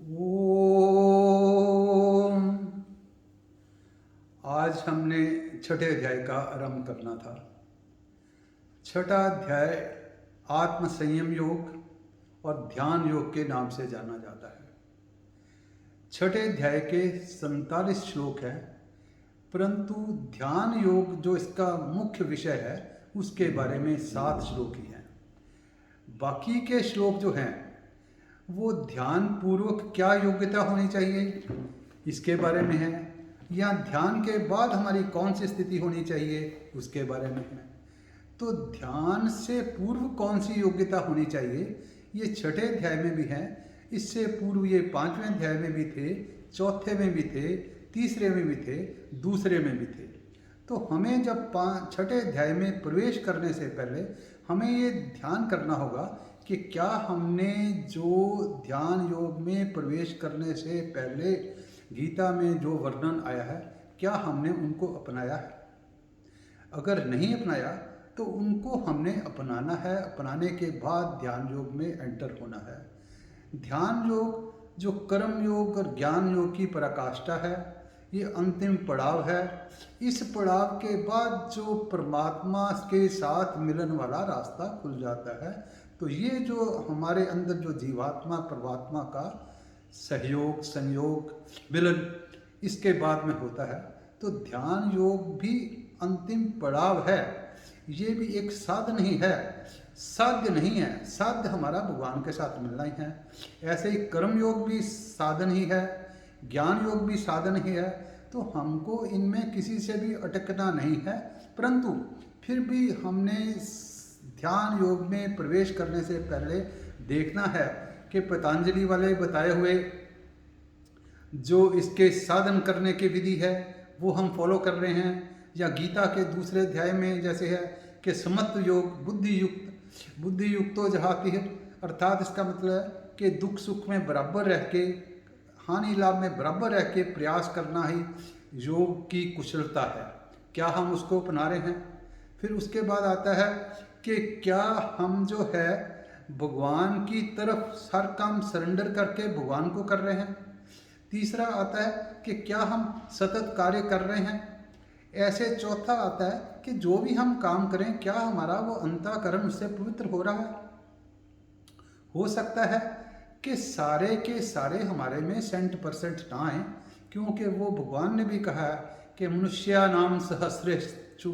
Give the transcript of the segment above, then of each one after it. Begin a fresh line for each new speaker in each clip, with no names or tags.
ओम। आज हमने छठे अध्याय का आरंभ करना था। छठा अध्याय आत्म संयम योग और ध्यान योग के नाम से जाना जाता है। छठे अध्याय के 47 श्लोक हैं, परंतु ध्यान योग जो इसका मुख्य विषय है उसके बारे में 7 श्लोक ही हैं। बाकी के श्लोक जो हैं वो ध्यान पूर्वक क्या योग्यता होनी चाहिए इसके बारे में है, या ध्यान के बाद हमारी कौन सी स्थिति होनी चाहिए उसके बारे में है। तो ध्यान से पूर्व कौन सी योग्यता होनी चाहिए ये छठे अध्याय में भी है। इससे पूर्व ये 5वें अध्याय में भी थे, चौथे में भी थे, तीसरे में भी थे, दूसरे में भी थे। तो हमें जब छठे अध्याय में प्रवेश करने से पहले हमें ये ध्यान करना होगा कि क्या हमने जो ध्यान योग में प्रवेश करने से पहले गीता में जो वर्णन आया है क्या हमने उनको अपनाया है। अगर नहीं अपनाया तो उनको हमने अपनाना है। अपनाने के बाद ध्यान योग में एंटर होना है। ध्यान योग जो कर्म योग और ज्ञान योग की पराकाष्ठा है, ये अंतिम पड़ाव है। इस पड़ाव के बाद जो परमात्मा के साथ मिलन वाला रास्ता खुल जाता है। तो ये जो हमारे अंदर जो जीवात्मा परमात्मा का सहयोग संयोग मिलन इसके बाद में होता है। तो ध्यान योग भी अंतिम पड़ाव है। ये भी एक साधन ही है, साध्य नहीं है। साध्य हमारा भगवान के साथ मिलना ही है। ऐसे ही कर्म योग भी साधन ही है, ज्ञान योग भी साधन ही है। तो हमको इनमें किसी से भी अटकना नहीं है, परंतु फिर भी हमने ध्यान योग में प्रवेश करने से पहले देखना है कि पतंजलि वाले बताए हुए जो इसके साधन करने की विधि है वो हम फॉलो कर रहे हैं, या गीता के दूसरे अध्याय में जैसे है कि समत्व योग बुद्धि युक्तो जहाति है, अर्थात इसका मतलब है कि दुख सुख में बराबर रह के, हानि लाभ में बराबर रह के प्रयास करना ही योग की कुशलता है। क्या हम उसको अपना रहे हैं। फिर उसके बाद आता है कि क्या हम जो है भगवान की तरफ हर काम सरेंडर करके भगवान को कर रहे हैं। तीसरा आता है कि क्या हम सतत कार्य कर रहे हैं। ऐसे चौथा आता है कि जो भी हम काम करें क्या हमारा वो अंतःकरण उससे पवित्र हो रहा है। हो सकता है कि सारे के सारे हमारे में 100% ना आए, क्योंकि वो भगवान ने भी कहा है कि मनुष्यानाम सहस्रेषु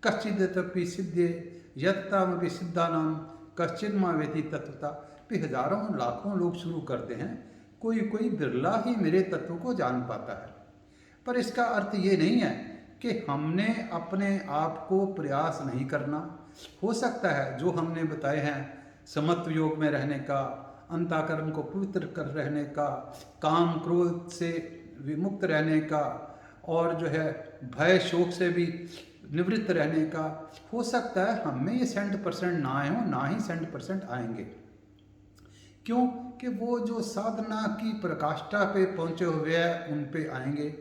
कश्चिदपि सिद्धे यत्तामपि सिद्धानाम कश्चिन मा वेति तत्वता। भी हजारों लाखों लोग शुरू करते हैं, कोई कोई बिरला ही मेरे तत्व को जान पाता है। पर इसका अर्थ ये नहीं है कि हमने अपने आप को प्रयास नहीं करना। हो सकता है जो हमने बताए हैं समत्व योग में रहने का, अंतःकरण को पवित्र कर रहने का, काम क्रोध से विमुक्त रहने का, और जो है भय शोक से भी निवृत्त रहने का, हो सकता है हमें ये 100% ना आए हों, ना ही 100% आएंगे। क्यों कि वो जो साधना की प्रकाष्ठा पे पहुँचे हुए हैं उन पे आएंगे।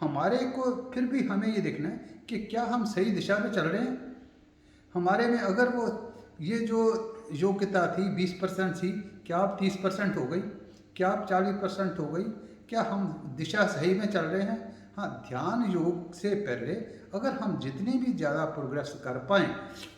हमारे को फिर भी हमें ये देखना है कि क्या हम सही दिशा में चल रहे हैं। हमारे में अगर वो ये जो योग्यता थी 20% थी, क्या अब 30% हो गई, क्या अब 40% हो गई, क्या हम दिशा सही में चल रहे हैं। हाँ, ध्यान योग से पहले अगर हम जितनी भी ज़्यादा प्रोग्रेस कर पाएँ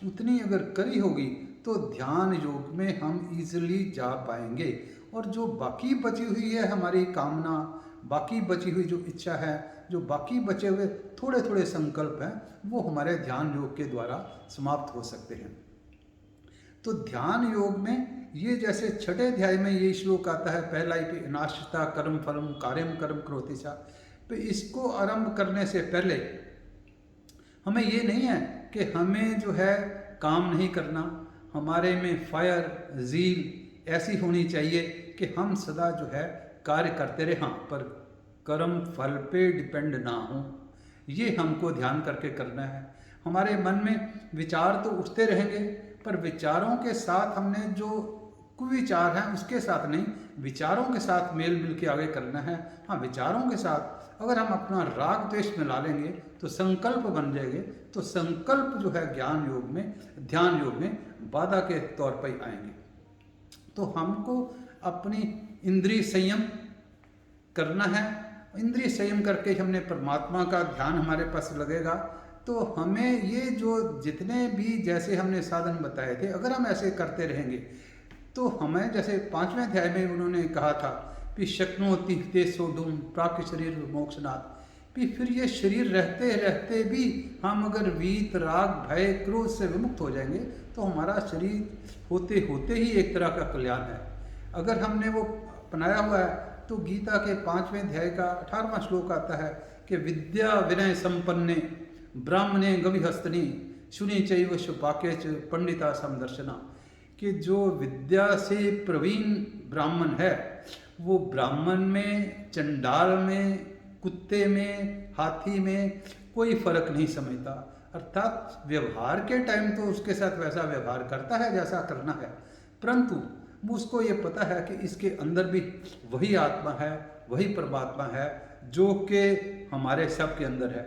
उतनी अगर करी होगी तो ध्यान योग में हम इजीली जा पाएंगे। और जो बाकी बची हुई है हमारी कामना, बाकी बची हुई जो इच्छा है, जो बाकी बचे हुए थोड़े थोड़े संकल्प हैं, वो हमारे ध्यान योग के द्वारा समाप्त हो सकते हैं। तो ध्यान योग में ये जैसे छठे अध्याय में ये श्लोक आता है, पहला ही नाश्ता कर्म फलम कार्यम कर्म करोति सा। तो इसको आरंभ करने से पहले हमें ये नहीं है कि हमें जो है काम नहीं करना, हमारे में फायर ज़ील ऐसी होनी चाहिए कि हम सदा जो है कार्य करते रहे, हाँ पर कर्म फल पे डिपेंड ना हो। ये हमको ध्यान करके करना है। हमारे मन में विचार तो उठते रहेंगे, पर विचारों के साथ हमने जो कुविचार हैं उसके साथ नहीं, विचारों के साथ मेल मिल के आगे करना है। हाँ, विचारों के साथ अगर हम अपना राग द्वेष मिला लेंगे तो संकल्प बन जाएंगे। तो संकल्प जो है ज्ञान योग में, ध्यान योग में बाधा के तौर पर आएंगे। तो हमको अपनी इंद्रिय संयम करना है, इंद्रिय संयम करके हमने परमात्मा का ध्यान हमारे पास लगेगा, तो हमें ये जो जितने भी जैसे हमने साधन बताए थे, अगर हम ऐसे करते रहेंगे तो हमें, जैसे 5वें अध्याय में उन्होंने कहा था कि शक्नोति ते सोढुम प्राक शरीर मोक्षनाथ, कि फिर ये शरीर रहते रहते भी हम अगर वीत राग भय क्रोध से विमुक्त हो जाएंगे तो हमारा शरीर होते होते ही एक तरह का कल्याण है। अगर हमने वो अपनाया हुआ है तो गीता के 5वें अध्याय का 18वां श्लोक आता है कि विद्या विनय संपन्ने ब्राह्मणे गविहस्तनी शुनि चैव शुपाके च पंडिता समदर्शना, कि जो विद्या से प्रवीण ब्राह्मण है वो ब्राह्मण में, चंडाल में, कुत्ते में, हाथी में कोई फर्क नहीं समझता। अर्थात व्यवहार के टाइम तो उसके साथ वैसा व्यवहार करता है जैसा करना है, परंतु उसको ये पता है कि इसके अंदर भी वही आत्मा है, वही परमात्मा है जो कि हमारे सब के अंदर है।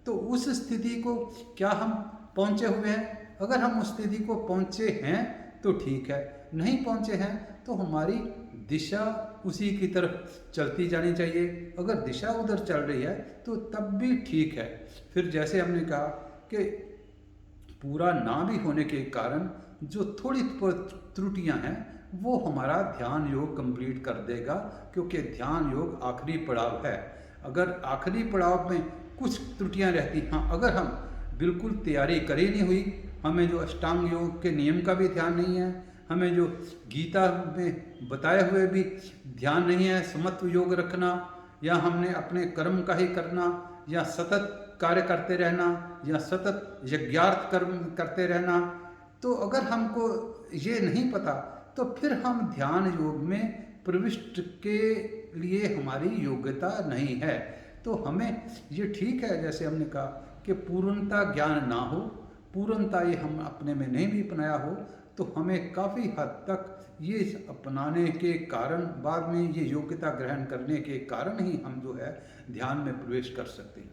तो उस स्थिति को क्या हम पहुँचे हुए हैं? अगर हम उस स्थिति को पहुँचे हैं तो ठीक है, नहीं पहुँचे हैं तो हमारी दिशा उसी की तरफ चलती जानी चाहिए। अगर दिशा उधर चल रही है तो तब भी ठीक है। फिर जैसे हमने कहा कि पूरा ना भी होने के कारण जो थोड़ी त्रुटियां हैं वो हमारा ध्यान योग कंप्लीट कर देगा, क्योंकि ध्यान योग आखिरी पड़ाव है। अगर आखिरी पड़ाव में कुछ त्रुटियां रहती, हाँ, अगर हम बिल्कुल तैयारी करी नहीं हुई, हमें जो अष्टांग योग के नियम का भी ध्यान नहीं है, हमें जो गीता में बताए हुए भी ध्यान नहीं है, समत्व योग रखना, या हमने अपने कर्म का ही करना, या सतत कार्य करते रहना, या सतत यज्ञार्थ कर्म करते रहना, तो अगर हमको ये नहीं पता तो फिर हम ध्यान योग में प्रविष्ट के लिए हमारी योग्यता नहीं है। तो हमें ये ठीक है, जैसे हमने कहा कि पूर्णता ज्ञान ना हो, पूर्णता ये हम अपने में नहीं भी अपनाया हो, तो हमें काफ़ी हद तक ये अपनाने के कारण, बाद में ये योग्यता ग्रहण करने के कारण ही हम जो है ध्यान में प्रवेश कर सकते हैं।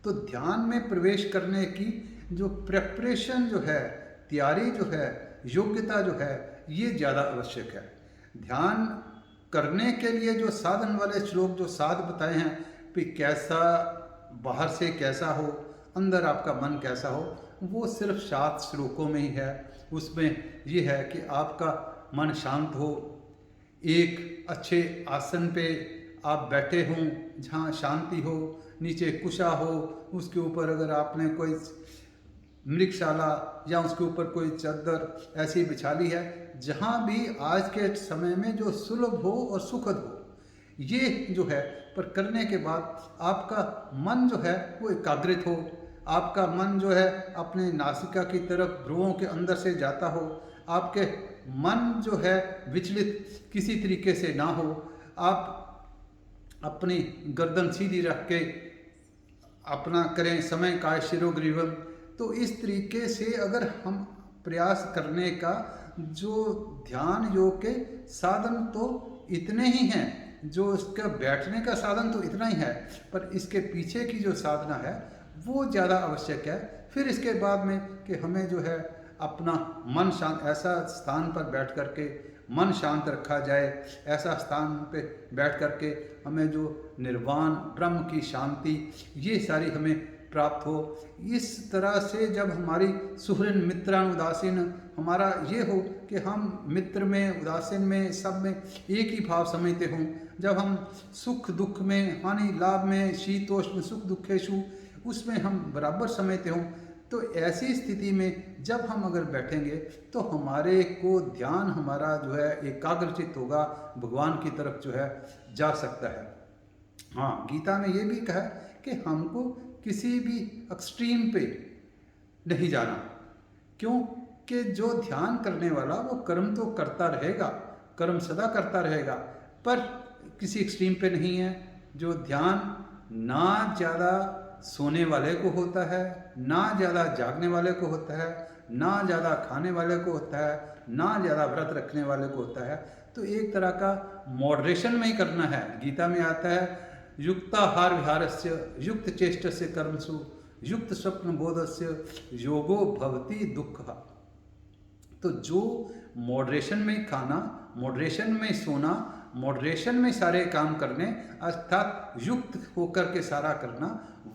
तो ध्यान में प्रवेश करने की जो प्रेपरेशन जो है, तैयारी जो है, योग्यता जो है, ये ज़्यादा आवश्यक है। ध्यान करने के लिए जो साधन वाले श्लोक जो 7 बताए हैं कि कैसा बाहर से कैसा हो, अंदर आपका मन कैसा हो, वो सिर्फ 7 श्लोकों में ही है। उसमें ये है कि आपका मन शांत हो, एक अच्छे आसन पे आप बैठे हों जहाँ शांति हो, नीचे कुशा हो, उसके ऊपर अगर आपने कोई मृगशाला या उसके ऊपर कोई चादर ऐसी बिछा ली है, जहाँ भी आज के समय में जो सुलभ हो और सुखद हो, ये जो है, पर करने के बाद आपका मन जो है वो एकाग्रित हो, आपका मन जो है अपने नासिका की तरफ भ्रुवों के अंदर से जाता हो, आपके मन जो है विचलित किसी तरीके से ना हो, आप अपनी गर्दन सीधी रख के अपना करें समय काय शिरोग्रीवम। तो इस तरीके से अगर हम प्रयास करने का, जो ध्यान योग के साधन तो इतने ही हैं, जो इसका बैठने का साधन तो इतना ही है, पर इसके पीछे की जो साधना है वो ज़्यादा आवश्यक है। फिर इसके बाद में कि हमें जो है अपना मन शांत, ऐसा स्थान पर बैठ करके मन शांत रखा जाए, ऐसा स्थान पे बैठ करके हमें जो निर्वाण ब्रह्म की शांति, ये सारी हमें प्राप्त हो। इस तरह से जब हमारी सुहृन मित्रान उदासीन, हमारा ये हो कि हम मित्र में, उदासीन में, सब में एक ही भाव समझते हों, जब हम सुख दुख में, हानि लाभ में, शीतोष्ण सुख दुखेशु, उसमें हम बराबर समझते हों, तो ऐसी स्थिति में जब हम अगर बैठेंगे तो हमारे को ध्यान हमारा जो है एकाग्रचित होगा, भगवान की तरफ जो है जा सकता है। हाँ, गीता में ये भी कहा कि हमको किसी भी एक्सट्रीम पे नहीं जाना। क्यों? कि जो ध्यान करने वाला वो कर्म तो करता रहेगा, कर्म सदा करता रहेगा, पर किसी एक्सट्रीम पे नहीं है। जो ध्यान ना ज़्यादा सोने वाले को होता है, ना ज़्यादा जागने वाले को होता है, ना ज़्यादा खाने वाले को होता है, ना ज़्यादा व्रत रखने वाले को होता है। तो एक तरह का मॉडरेशन में ही करना है। गीता में आता है युक्ताहार विहारस्य युक्त चेष्टस्य कर्मसु युक्त स्वप्न बोधस्य योगो भवति दुःखः। तो जो मॉडरेशन में खाना, मॉडरेशन में सोना, मॉडरेशन में सारे काम करने, अर्थात युक्त होकर के सारा करना,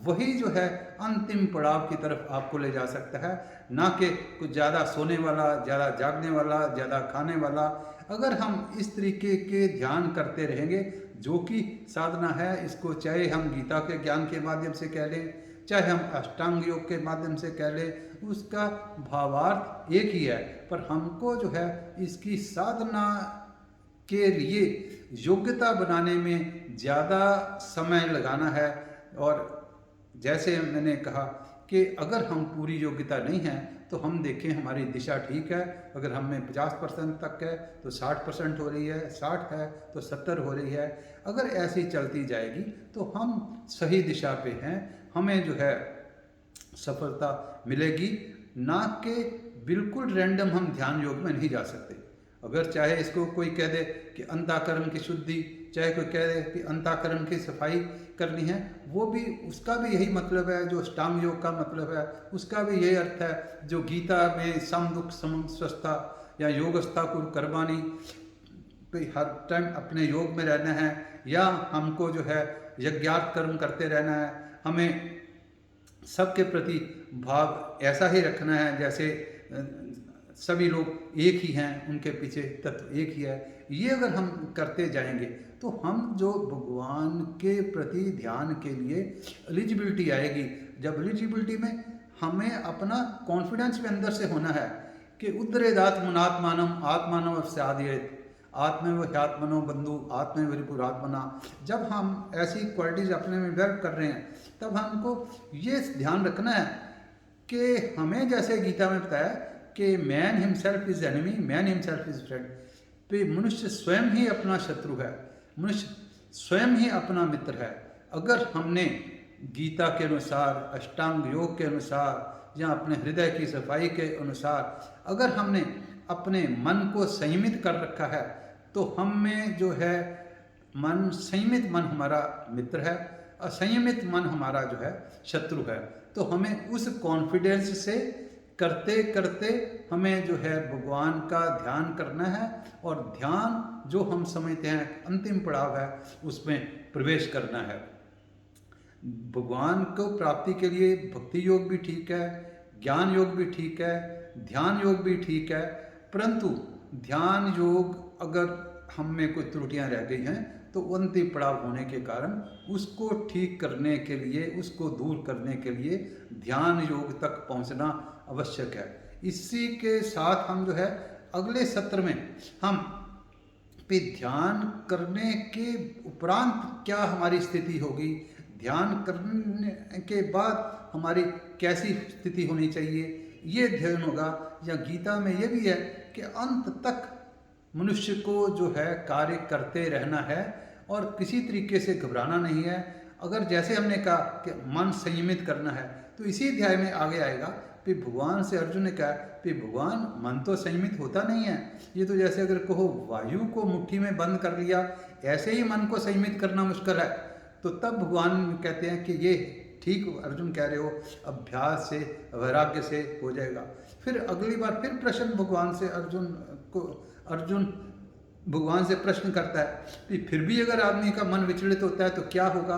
वही जो है अंतिम पड़ाव की तरफ आपको ले जा सकता है, ना कि कुछ ज़्यादा सोने वाला, ज़्यादा जागने वाला, ज़्यादा खाने वाला। अगर हम इस तरीके के ध्यान करते रहेंगे, जो कि साधना है, इसको चाहे हम गीता के ज्ञान के माध्यम से कह लें, चाहे हम अष्टांग योग के माध्यम से कह लें, उसका भावार्थ एक ही है। पर हमको जो है इसकी साधना के लिए योग्यता बनाने में ज़्यादा समय लगाना है। और जैसे मैंने कहा कि अगर हम पूरी योग्यता नहीं है तो हम देखें हमारी दिशा ठीक है, अगर हम में 50% तक है तो 60% हो रही है, 60 है तो 70 हो रही है। अगर ऐसी चलती जाएगी तो हम सही दिशा पे हैं, हमें जो है सफलता मिलेगी। ना कि बिल्कुल रैंडम हम ध्यान योग में नहीं जा सकते। अगर चाहे इसको कोई कह दे कि अंतःकरण की शुद्धि, चाहे कोई कह दे कि अंतःकरण की सफाई करनी है, वो भी, उसका भी यही मतलब है जो अष्टांग योग का मतलब है, उसका भी यही अर्थ है जो गीता में सम दुख समम स्वस्था या योगस्था कुरु कर्माणि, हर टाइम अपने योग में रहना है, या हमको जो है यज्ञार्थ कर्म करते रहना है, हमें सबके प्रति भाव ऐसा ही रखना है जैसे सभी लोग एक ही हैं, उनके पीछे तत्व एक ही है। ये अगर हम करते जाएंगे तो हम जो भगवान के प्रति ध्यान के लिए एलिजिबिलिटी आएगी। जब एलिजिबिलिटी में हमें अपना कॉन्फिडेंस भी अंदर से होना है कि उद्रेदात्मनात्मानम आत्मानम अवसादयेत आत्मेव ह्यात्मनो बंधु आत्मेव रिपुरात्मना। जब हम ऐसी क्वालिटीज अपने में डेवलप कर रहे हैं तब हमको ये ध्यान रखना है कि हमें जैसे गीता में बताया कि man himself is enemy, man himself is friend. तो मनुष्य स्वयं ही अपना शत्रु है, मनुष्य स्वयं ही अपना मित्र है। अगर हमने गीता के अनुसार, अष्टांग योग के अनुसार, या अपने हृदय की सफाई के अनुसार अगर हमने अपने मन को संयमित कर रखा है तो हम में जो है मन, संयमित मन हमारा मित्र है, असंयमित मन हमारा जो है शत्रु है। तो हमें उस कॉन्फिडेंस से करते करते हमें जो है भगवान का ध्यान करना है, और ध्यान जो हम समझते हैं अंतिम पड़ाव है उसमें प्रवेश करना है। भगवान को प्राप्ति के लिए भक्ति योग भी ठीक है, ज्ञान योग भी ठीक है, ध्यान योग भी ठीक है, परंतु ध्यान योग अगर हम में कोई त्रुटियां रह गई हैं तो अंतिम पड़ाव होने के कारण उसको ठीक करने के लिए, उसको दूर करने के लिए ध्यान योग तक पहुंचना आवश्यक है। इसी के साथ हम जो है अगले सत्र में हम पे ध्यान करने के उपरांत क्या हमारी स्थिति होगी, ध्यान करने के बाद हमारी कैसी स्थिति होनी चाहिए, ये ध्यान होगा। या गीता में ये भी है कि अंत तक मनुष्य को जो है कार्य करते रहना है और किसी तरीके से घबराना नहीं है। अगर जैसे हमने कहा कि मन संयमित करना है, तो इसी अध्याय में आगे आएगा कि भगवान से अर्जुन ने कहा कि भगवान मन तो संयमित होता नहीं है, ये तो जैसे अगर कहो वायु को मुट्ठी में बंद कर लिया, ऐसे ही मन को संयमित करना मुश्किल है। तो तब भगवान कहते हैं कि ये ठीक अर्जुन कह रहे हो, अभ्यास से, वैराग्य से हो जाएगा। फिर अगली बार फिर प्रश्न भगवान से अर्जुन भगवान से प्रश्न करता है कि फिर भी अगर आदमी का मन विचलित होता है तो क्या होगा।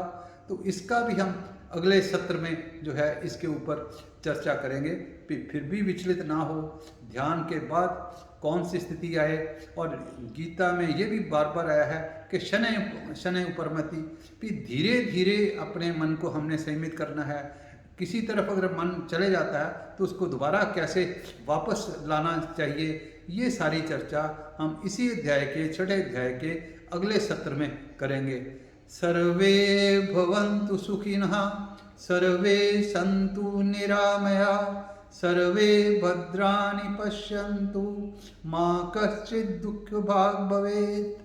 तो इसका भी हम अगले सत्र में जो है इसके ऊपर चर्चा करेंगे कि फिर भी विचलित ना हो, ध्यान के बाद कौन सी स्थिति आए। और गीता में ये भी बार बार आया है कि शनै उपरमति, कि धीरे धीरे अपने मन को हमने संयमित करना है। किसी तरफ अगर मन चले जाता है तो उसको दोबारा कैसे वापस लाना चाहिए, ये सारी चर्चा हम इसी अध्याय के, छठे अध्याय के अगले सत्र में करेंगे। सर्वे भवन्तु सुखिनः, सर्वे सन्तु निरामया, सर्वे भद्राणि पश्यन्तु, मा कश्चित् दुःखभाग् भवेत्।